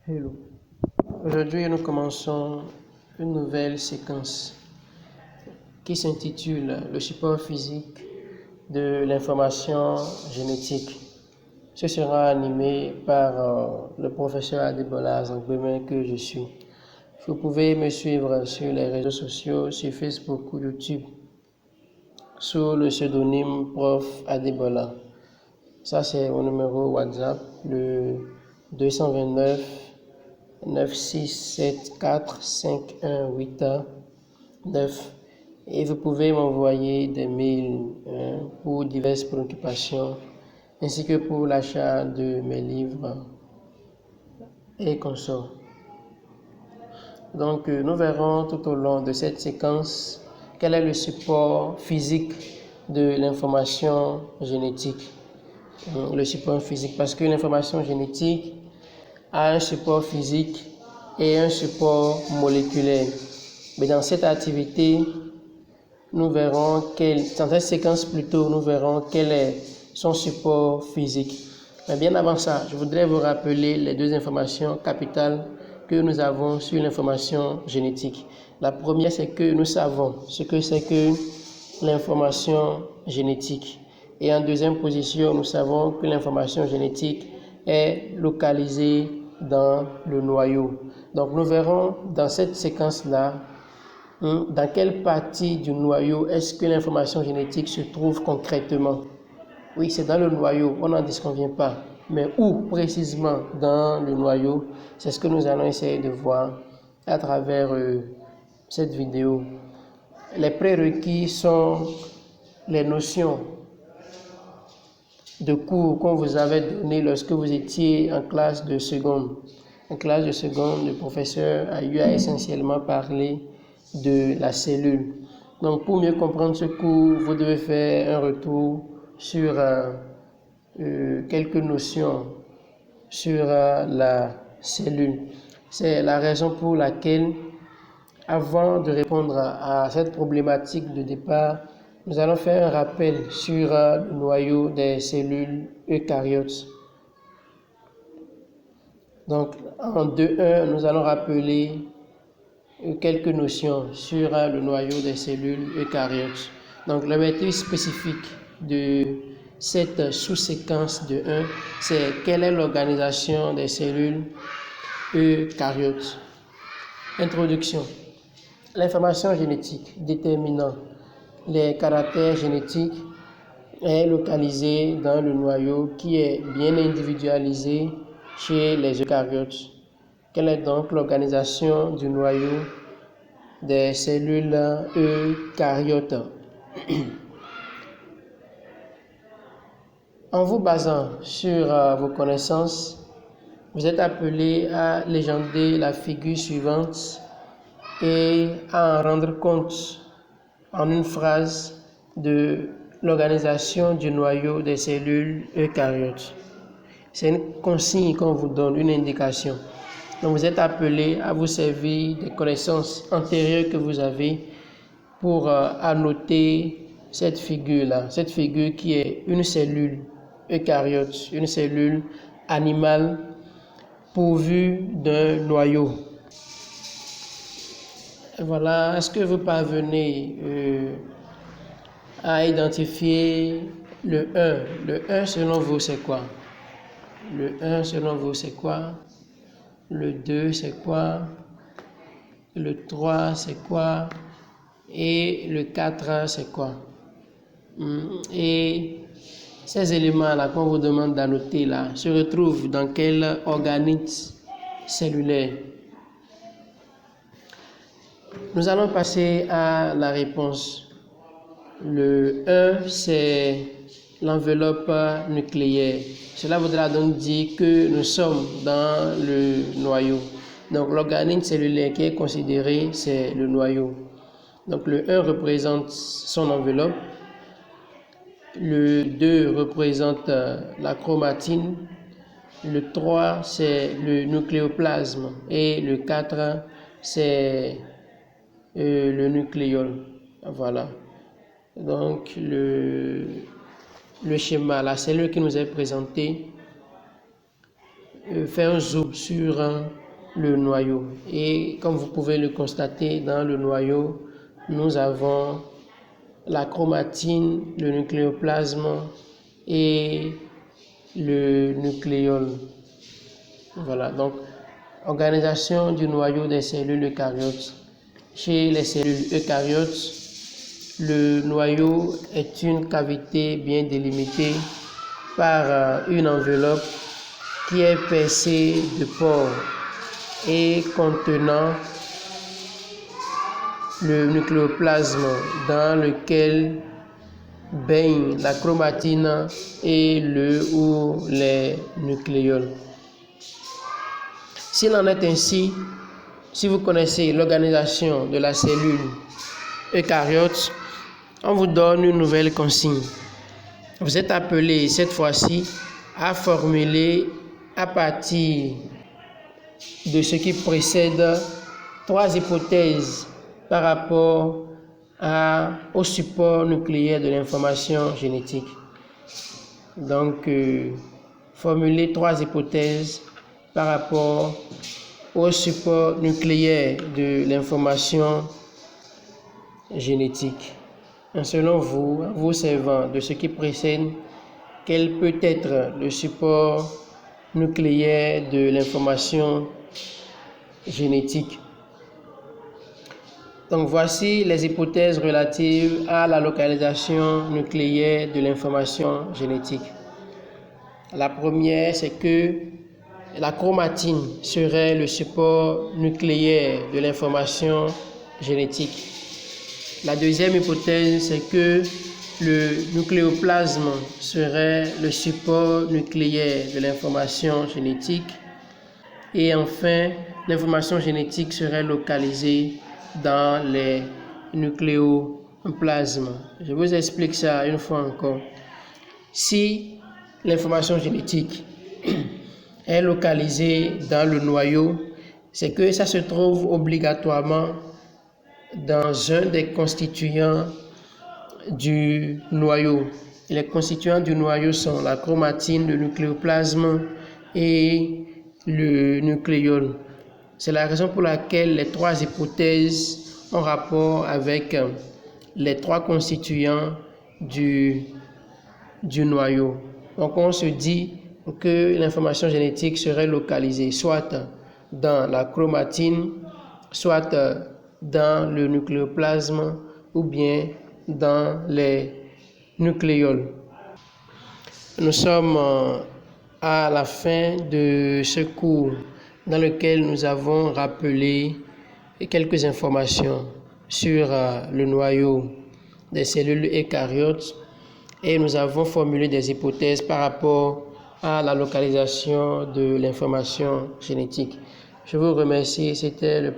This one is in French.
Hello. Aujourd'hui, nous commençons une nouvelle séquence qui s'intitule Le support physique de l'information génétique. Ce sera animé par le professeur Adebola Azangbeme que je suis. Vous pouvez me suivre sur les réseaux sociaux, sur Facebook ou YouTube, sous le pseudonyme Prof Adebola. Ça, c'est mon numéro WhatsApp, le 229 9674 5189, et vous pouvez m'envoyer des mails pour diverses préoccupations ainsi que pour l'achat de mes livres et consorts. Donc nous verrons tout au long de cette séquence quel est le support physique de l'information génétique. Le support physique, parce que l'information génétique a un support physique et un support moléculaire. Mais dans cette activité, nous verrons dans cette séquence plutôt, nous verrons quel est son support physique. Mais bien avant ça, je voudrais vous rappeler les deux informations capitales que nous avons sur l'information génétique. La première, c'est que nous savons ce que c'est que l'information génétique. Et en deuxième position, nous savons que l'information génétique est localisée dans le noyau. Donc nous verrons dans cette séquence-là dans quelle partie du noyau est-ce que l'information génétique se trouve concrètement. Oui, c'est dans le noyau, on n'en disconvient pas. Mais où précisément dans le noyau, c'est ce que nous allons essayer de voir à travers cette vidéo. Les prérequis sont les notions de cours qu'on vous avait donné lorsque vous étiez en classe de seconde. En classe de seconde, le professeur a eu à essentiellement parler de la cellule. Donc, pour mieux comprendre ce cours, vous devez faire un retour sur quelques notions sur la cellule. C'est la raison pour laquelle, avant de répondre à cette problématique de départ, nous allons faire un rappel sur le noyau des cellules eucaryotes. Donc, en 2.1, nous allons rappeler quelques notions sur le noyau des cellules eucaryotes. Donc, l'objectif spécifique de cette sous-séquence de 1, c'est quelle est l'organisation des cellules eucaryotes. Introduction. L'information génétique déterminant les caractères génétiques est localisée dans le noyau qui est bien individualisé chez les eucaryotes. Quelle est donc l'organisation du noyau des cellules eucaryotes? En vous basant sur vos connaissances, vous êtes appelé à légender la figure suivante et à en rendre compte en une phrase de l'organisation du noyau des cellules eucaryotes. C'est une consigne qu'on vous donne, une indication. Donc vous êtes appelé à vous servir des connaissances antérieures que vous avez pour annoter cette figure-là, cette figure qui est une cellule eucaryote, une cellule animale pourvue d'un noyau. Et voilà, est-ce que vous parvenez à identifier le 1? Le 1 selon vous c'est quoi? Le 1 selon vous c'est quoi? Le 2 c'est quoi? Le 3 c'est quoi? Et le 4 c'est quoi? Et ces éléments-là qu'on vous demande d'annoter là se retrouvent dans quel organisme cellulaire? Nous allons passer à la réponse. Le 1, c'est l'enveloppe nucléaire. Cela voudra donc dire que nous sommes dans le noyau. Donc l'organisme cellulaire qui est considéré, c'est le noyau. Donc le 1 représente son enveloppe. Le 2 représente la chromatine. Le 3, c'est le nucléoplasme. Et le 4, c'est le nucléole. Voilà. Donc le schéma, la cellule qui nous est présentée, faire un zoom sur le noyau. Et comme vous pouvez le constater, dans le noyau, nous avons la chromatine, le nucléoplasme et le nucléole. Voilà, donc organisation du noyau des cellules eucaryotes. Chez les cellules eucaryotes, le noyau est une cavité bien délimitée par une enveloppe qui est percée de pores et contenant le nucléoplasme dans lequel baigne la chromatine et le ou les nucléoles. S'il en est ainsi, si vous connaissez l'organisation de la cellule eucaryote, on vous donne une nouvelle consigne. Vous êtes appelé cette fois-ci à formuler à partir de ce qui précède 3 hypothèses par rapport au support nucléaire de l'information génétique. Donc, formuler 3 hypothèses par rapport au support nucléaire de l'information génétique. Selon vous, vous servant de ce qui précède, quel peut être le support nucléaire de l'information génétique? Donc voici les hypothèses relatives à la localisation nucléaire de l'information génétique. La première, c'est que la chromatine serait le support nucléaire de l'information génétique. La deuxième hypothèse, c'est que le nucléoplasme serait le support nucléaire de l'information génétique. Et enfin, l'information génétique serait localisée dans les nucléoplasmes. Je vous explique ça une fois encore. Si l'information génétique est localisée dans le noyau, c'est que ça se trouve obligatoirement dans un des constituants du noyau. Les constituants du noyau sont la chromatine, le nucléoplasme et le nucléole. C'est la raison pour laquelle les 3 hypothèses ont rapport avec les 3 constituants du noyau. Donc on se dit que l'information génétique serait localisée soit dans la chromatine, soit dans le nucléoplasme ou bien dans les nucléoles. Nous sommes à la fin de ce cours dans lequel nous avons rappelé quelques informations sur le noyau des cellules eucaryotes et nous avons formulé des hypothèses par rapport à la localisation de l'information génétique. Je vous remercie, c'était le